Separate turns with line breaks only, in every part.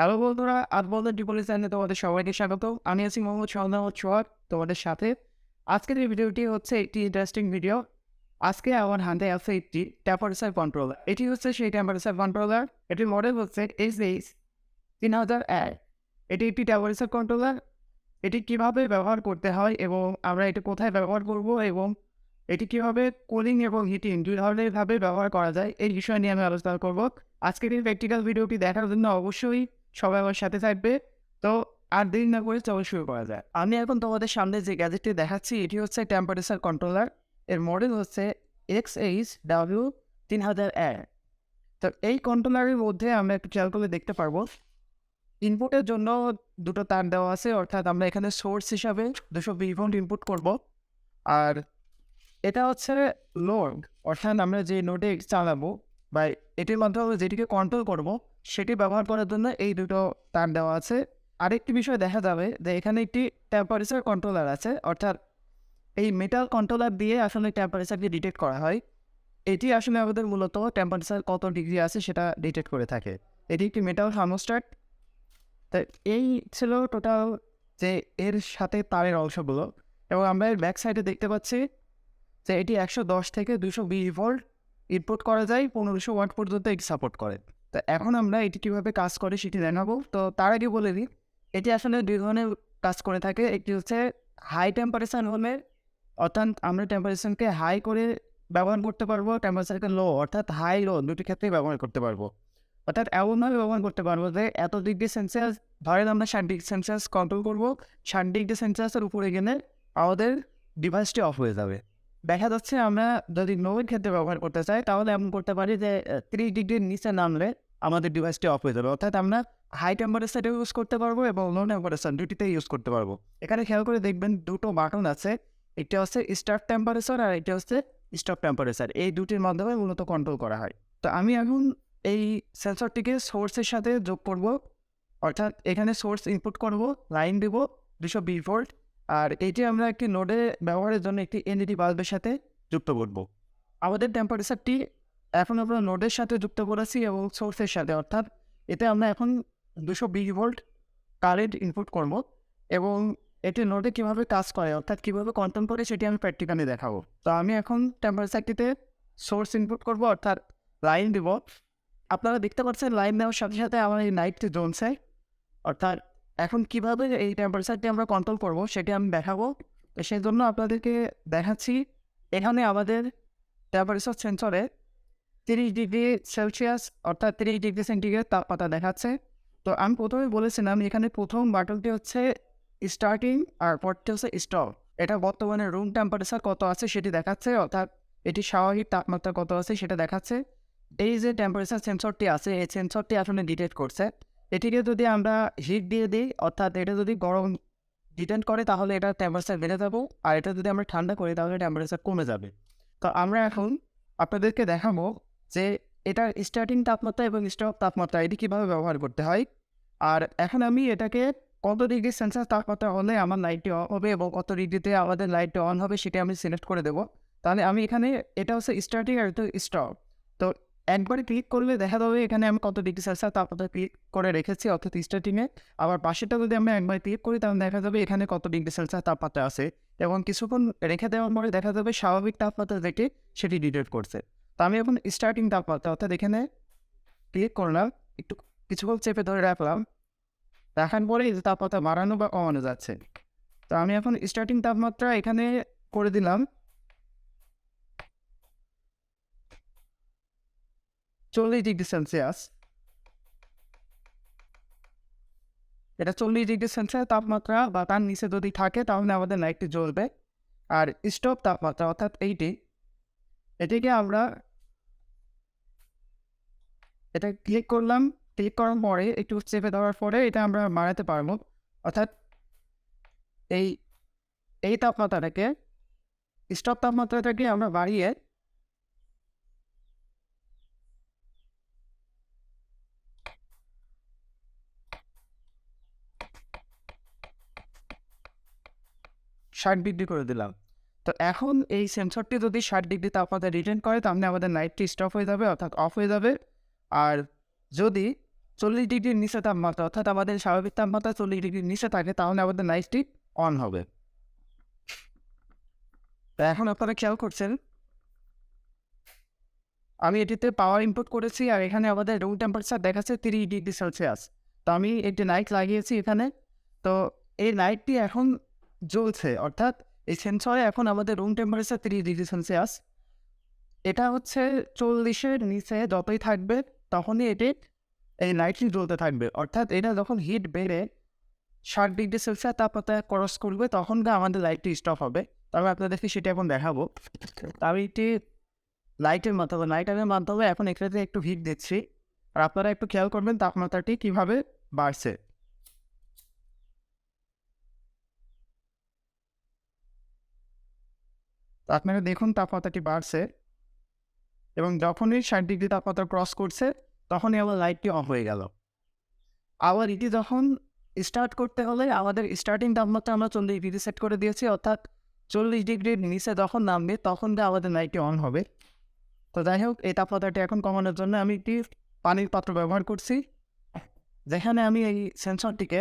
Hello বন্ধুরা, আরবন্ধন টিপলি চ্যানেলে তোমাদের সবাইকে স্বাগত। আমি আছি মোহাম্মদ সোহাগ তোমাদের সাথে। আজকের এই ভিডিওটি হচ্ছে একটি ইন্টারেস্টিং ভিডিও। আজকে আমার হাতে আছে একটি টেম্পারেচার কন্ট্রোলার। এটি হচ্ছে সেই টেম্পারেচার কন্ট্রোলার। এটির মডেল হচ্ছে SH3001। এটি একটি টেম্পারেচার কন্ট্রোলার। এটি কিভাবে ব্যবহার করতে হয় এবং আমরা এটি কোথায় ব্যবহার করব এবং এটি কিভাবে কুলিং এবং হিটিং দুই ধরনের ভাবে ব্যবহার করা যায় এই বিষয় নিয়ে আমি আলোচনা করব। আজকের এই প্র্যাকটিক্যাল ভিডিওটি দেখার জন্য অবশ্যই সবাই আমার সাথে থাকবে। তো আর দেরি না করে চলো শুরু করা যায়। আমি এখন তোমাদের সামনে যে গ্যাজেটটি দেখাচ্ছি এটি হচ্ছে টেম্পারেচার কন্ট্রোলার। এর মডেল হচ্ছে XH3001। তো এই কন্ট্রোলারের মধ্যে আমরা একটু খেয়াল করলে দেখতে পারবো ইনপুটের জন্য দুটো তার দেওয়া আছে, অর্থাৎ আমরা এখানে সোর্স হিসাবে 220 ভোল্ট ইনপুট করব। আর এটা হচ্ছে লোড, অর্থাৎ আমরা যে নোডে চালাবো বা এটির মাধ্যমে যেটিকে কন্ট্রোল করব সেটি ব্যবহার করার জন্য এই দুটো তার দেওয়া আছে। আরেকটি বিষয় দেখা যাবে যে এখানে একটি টেম্পারেচার কন্ট্রোলার আছে, অর্থাৎ এই মেটাল কন্ট্রোলার দিয়ে আসলে টেম্পারেচারকে ডিটেক্ট করা হয়। এটি আসলে আমাদের মূলত টেম্পারেচার কত ডিগ্রি আছে সেটা ডিটেক্ট করে থাকে। এটি একটি মেটাল থার্মোস্ট্যাট। তো এই ছিল টোটাল যে এর সাথে তারের অংশগুলো, এবং আমরা এর ব্যাক সাইডে দেখতে পাচ্ছি যে এটি 110 থেকে 220 ভোল্ট ইনপুট করা যায়, 1500 ওয়াট পর্যন্ত এটি সাপোর্ট করে। তো এখন আমরা এটি কীভাবে কাজ করে সেটি জানাবো। তো তার আগে বলে দিই, এটি আসলে দুই ধরনের কাজ করে থাকে। একটি হচ্ছে হাই টেম্পারেচার হলে, অর্থাৎ আমরা টেম্পারেচারকে হাই করে ব্যবহার করতে পারবো, টেম্পারেচারকে লো অর্থাৎ হাই লো দুটি ক্ষেত্রেই ব্যবহার করতে পারবো। অর্থাৎ এমনভাবে ব্যবহার করতে পারবো যে এত ডিগ্রি সেলসিয়াস, ধরেন আমরা 60 ডিগ্রি সেলসিয়াস কন্ট্রোল করবো, 60 ডিগ্রি সেলসিয়াসের উপরে গেলে আমাদের ডিভাইসটি অফ হয়ে যাবে। দেখা যাচ্ছে আমরা যদি লোয়ের ক্ষেত্রে ব্যবহার করতে চাই তাহলে এমন করতে পারি যে 30 ডিগ্রির নিচে নামলে আমাদের ডিভাইসটি অফ হয়ে যাবে। অর্থাৎ আমরা হাই টেম্পারেচারে ইউজ করতে পারবো এবং লো টেম্পারেচার দুটিতেই ইউজ করতে পারবো। এখানে খেয়াল করে দেখবেন দুটো বাটন আছে, একটা হচ্ছে স্টার্ট টেম্পারেচার আর এটা হচ্ছে স্টপ টেম্পারেচার। এই দুটির মাধ্যমে মূলত কন্ট্রোল করা হয়। তো আমি এখন এই সেন্সরটিকে সোর্সের সাথে যোগ করব, অর্থাৎ এখানে সোর্স ইনপুট করব, লাইন দেব 220 ভোল্ট, আর এটি আমরা একটি নোডে ব্যবহারের জন্য একটি এলইডি বাল্বের সাথে যুক্ত করব। আমাদের টেম্পারেচারটি এখন আমরা নোডের সাথে যুক্ত করেছি এবং সোর্সের সাথে, অর্থাৎ এতে আমরা এখন 220 ভোল্ট কারেন্ট ইনপুট করব এবং এটি নোডে কীভাবে কাজ করে অর্থাৎ কীভাবে কন্ট্রোল করে সেটি আমি প্র্যাকটিক্যালি দেখাবো। তো আমি এখন টেম্পারেচারটিতে সোর্স ইনপুট করব, অর্থাৎ লাইন দেব। আপনারা দেখতে পাচ্ছেন লাইন দেওয়ার সাথে সাথে আমার এই লাইটটি জ্বলছে। অর্থাৎ এখন কিভাবে এই টেম্পারেচারটি আমরা কন্ট্রোল করব সেটি আমি দেখাবো। তো সেই জন্য আপনাদেরকে দেখাচ্ছি, এখানে আমাদের টেম্পারেচার সেন্সরে 30 ডিগ্রি সেলসিয়াস অর্থাৎ 30 ডিগ্রি সেন্টিগ্রেড তাপমাত্রা দেখাচ্ছে। তো আমি প্রথমে বলেছিলাম এখানে প্রথম বাটনটি হচ্ছে স্টার্টিং আর পরটি হচ্ছে স্টপ। এটা বর্তমানে রুম টেম্পারেচার কত আছে সেটি দেখাচ্ছে, অর্থাৎ এটি স্বাভাবিক তাপমাত্রা কত আছে সেটা দেখাচ্ছে। এই যে টেম্পারেচার সেন্সরটি আছে এই সেন্সরটি আসলে ডিটেক্ট করছে। এটিকে যদি আমরা হিট দিয়ে দিই, অর্থাৎ এটা যদি গরম ডিটেক্ট করে তাহলে এটা টেম্পারেচার বেড়ে যাবে, আর এটা যদি আমরা ঠান্ডা করি তাহলে টেম্পারেচার কমে যাবে। তো আমরা এখন আপনাদেরকে দেখাবো যে এটার স্টার্টিং তাপমাত্রা এবং স্টপ তাপমাত্রা এটি কীভাবে ব্যবহার করতে হয়। আর এখন আমি এটাকে কত ডিগ্রি সেলসিয়াস তাপমাত্রা হলে আমার লাইটটি অফ হবে এবং কত ডিগ্রিতে আমাদের লাইটটি অন হবে সেটি আমি সিলেক্ট করে দেবো। তাহলে আমি এখানে এটা হচ্ছে স্টার্টিং আর এটা স্টপ। তো একবারে ক্লিক করলে দেখা যাবে এখানে আমি কত ডিগ্রি সেলসিয়াস তাপমাত্রা ক্লিক করে রেখেছি অর্থাৎ স্টার্টিংয়ে। আবার পাশেটা যদি আমরা একবার ক্লিক করি তাহলে দেখা যাবে এখানে কত ডিগ্রি সেলসিয়াস তাপমাত্রা আছে, এবং কিছুক্ষণ রেখে দেওয়ার পরে দেখা যাবে স্বাভাবিক তাপমাত্রা যেটি সেটি ডিটেক্ট করছে। তো আমি এখন স্টার্টিং তাপমাত্রা অর্থাৎ এখানে ক্লিক করলাম, একটু কিছুক্ষণ চেপে ধরে রাখলাম, রাখার পরে এই যে তাপমাত্রা বাড়ানো বা কমানো যাচ্ছে। তো আমি এখন স্টার্টিং তাপমাত্রা এখানে করে দিলাম 40 ডিগ্রি সেলসিয়াস। এটা 40 ডিগ্রি সেলসিয়াস তাপমাত্রা বা তার নিচে যদি থাকে তাহলে আমাদের লাইটটি জ্বলবে। আর স্টপ তাপমাত্রা অর্থাৎ এটিকে আমরা এটা ক্লিক করলাম, ক্লিক করার পরে একটু চেপে দেওয়ার পরে এটা আমরা বাড়াতে পারবো, অর্থাৎ এই এই তাপমাত্রাটাকে স্টপ তাপমাত্রাটাকে আমরা বাড়িয়ে 60 ডিগ্রি করে দিলাম। তো এখন এই সেন্সরটি যদি 60 ডিগ্রি তাপমাত্রা রিটেন করে তাহলে আমাদের লাইটটি স্টপ হয়ে যাবে অর্থাৎ অফ হয়ে যাবে। আর যদি 40 ডিগ্রির নিচে তাপমাত্রা, অর্থাৎ আমাদের স্বাভাবিক তাপমাত্রা 40 ডিগ্রির নিচে থাকে, তাহলে আমাদের লাইটটি অন হবে। তো এখন আপনারা খেয়াল করছেন আমি এটিতে পাওয়ার ইনপুট করেছি, আর এখানে আমাদের রুম টেম্পারেচার দেখাচ্ছে 30 ডিগ্রি সেলসিয়াস। তো আমি একটি লাইট লাগিয়েছি এখানে। তো এই লাইটটি এখন জ্বলছে, অর্থাৎ এই সেন্সরে এখন আমাদের রুম টেম্পারেচার 30 ডিগ্রি সেলসিয়াস। এটা হচ্ছে 40-এর নিচে যতই থাকবে তখনই এই লাইটটি জ্বলতে থাকবে, অর্থাৎ এটা যখন হিট বেড়ে 60 ডিগ্রি সেলসিয়াস তাপমাত্রা ক্রস করবে তখন আমাদের লাইটটি স্টপ হবে। তবে আপনাদেরকে সেটা এখন দেখাবো। আমি এটি লাইটারের মাধ্যমে এখন এখানে একটু হিট দিচ্ছি, আর আপনারা একটু খেয়াল করবেন তাপমাত্রাটি কিভাবে বাড়ছে। আপনারা দেখুন তাপমাত্রাটি বাড়ছে, এবং যখনই 60 ডিগ্রি তাপমাত্রা ক্রস করছে তখনই আমার লাইটটি অফ হয়ে গেল। আবার এটি যখন স্টার্ট করতে হলে আমাদের স্টার্টিং তাপমাত্রা আমরা 40 ডিগ্রি সেট করে দিয়েছি, অর্থাৎ 40 ডিগ্রির নিচে যখন নামবে তখন আমাদের লাইটটি অন হবে। তো যাই হোক, এই তাপমাত্রাটি এখন কমানোর জন্য আমি একটি পানির পাত্র ব্যবহার করছি, যেখানে আমি এই সেন্সরটিকে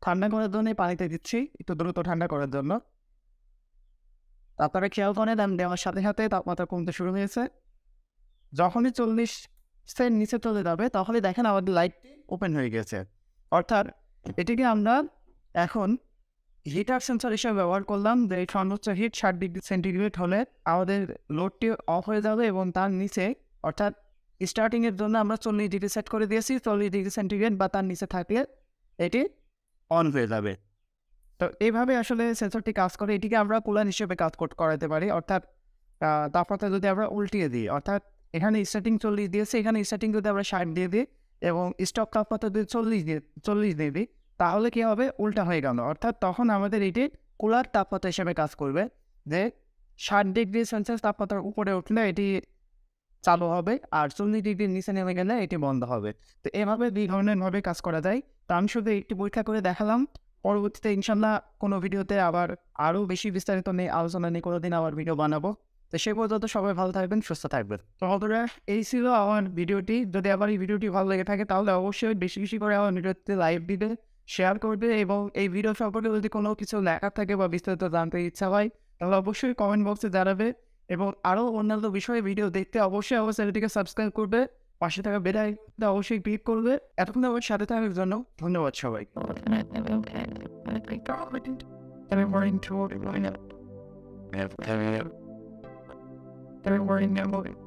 ঠান্ডা করার জন্য পানিতে দিচ্ছি, একটু দ্রুত ঠান্ডা করার জন্য। আপনারা খেয়াল করেন আমি দেওয়ার সাথে সাথে তাপমাত্রা কমতে শুরু হয়েছে। যখনই 40-এর নিচে চলে যাবে তখনই দেখেন আমাদের লাইটটি ওপেন হয়ে গেছে। অর্থাৎ এটিকে আমরা এখন হিটার সেন্সর হিসেবে ব্যবহার করলাম, যে সর্বোচ্চ হিট 60 ডিগ্রি সেন্টিগ্রেড হলে আমাদের লোডটি অফ হয়ে যাবে, এবং তার নিচে অর্থাৎ স্টার্টিংয়ের জন্য আমরা 40 ডিগ্রি সেট করে দিয়েছি, 40 ডিগ্রি সেন্টিগ্রেড বা তার নিচে থাকলে এটি অন হয়ে যাবে। তো এইভাবে আসলে সেন্সরটি কাজ করে। এটিকে আমরা কুলার হিসেবে কাজ করাতে পারি, অর্থাৎ তাপমাত্রা যদি আমরা উল্টিয়ে দিই, অর্থাৎ এখানে স্টার্টিং 40 দিয়েছে, এখানে স্টার্টিং যদি আমরা 60 দিয়ে দিই এবং স্টক তাপমাত্রা যদি 40 দিয়ে দিই, তাহলে কী হবে, উল্টা হয়ে গেল। অর্থাৎ তখন আমাদের এটি কুলার তাপমাত্রা হিসেবে কাজ করবে, যে 60 ডিগ্রি সেলসিয়াস তাপমাত্রার উপরে উঠলে এটি চালু হবে, আর 40 ডিগ্রির নিচে নেমে গেলে এটি বন্ধ হবে। তো এভাবে 2 ধরনেরভাবে কাজ করা যায়। তো আমি শুধু একটি পরীক্ষা করে দেখালাম। পরবর্তীতে ইনশাল্লাহ কোনো ভিডিওতে আবার আরও বেশি বিস্তারিত নিয়ে আলোচনা নিয়ে কোনো দিন আবার ভিডিও বানাবো। তো সেই পর্যন্ত সবাই ভালো থাকবেন, সুস্থ থাকবেন। তো বন্ধুরা, এই ছিল আমার ভিডিওটি। যদি আবার এই ভিডিওটি ভালো লেগে থাকে তাহলে অবশ্যই বেশি বেশি করে আমার ভিডিওতে লাইক দিবে, শেয়ার করবে, এবং এই ভিডিও সম্পর্কে যদি কোনো কিছু লেখা থাকে বা বিস্তারিত জানতে ইচ্ছা হয় তাহলে অবশ্যই কমেন্ট বক্সে জানাবে, এবং আরও অন্যান্য বিষয়ে ভিডিও দেখতে অবশ্যই আমার চ্যানেলটিকে সাবস্ক্রাইব করবে, পাশে থাকা বেল আইকনটা অবশ্যই ক্লিক করবে। এতক্ষণ আমার সাথে থাকার জন্য ধন্যবাদ সবাই। Every morning,